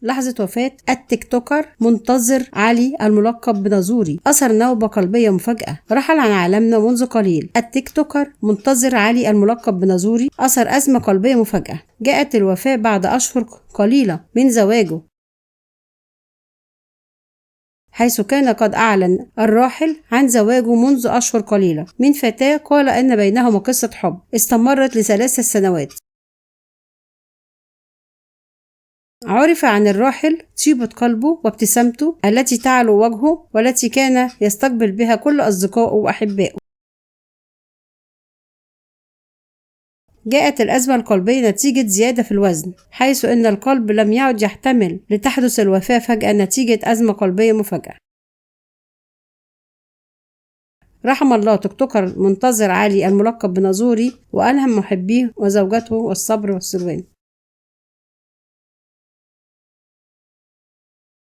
لحظة وفاة التيك توكر منتظر علي الملقب بنازوري أثر نوبة قلبية مفاجأة. رحل عن عالمنا منذ قليل التيك توكر منتظر علي الملقب بنازوري أثر أزمة قلبية مفاجأة. جاءت الوفاة بعد أشهر قليلة من زواجه، حيث كان قد أعلن الراحل عن زواجه منذ أشهر قليلة من فتاة قال أن بينهما قصة حب استمرت ل3 سنوات. عرف عن الراحل طيبة قلبه وابتسامته التي تعلو وجهه والتي كان يستقبل بها كل أصدقائه وأحبائه. جاءت الأزمة القلبية نتيجة زيادة في الوزن، حيث أن القلب لم يعد يحتمل لتحدث الوفاة فجأة نتيجة أزمة قلبية مفاجئة. رحم الله تيك توكر منتظر علي الملقب بنازوري، وألهم محبيه وزوجته والصبر والسلوان.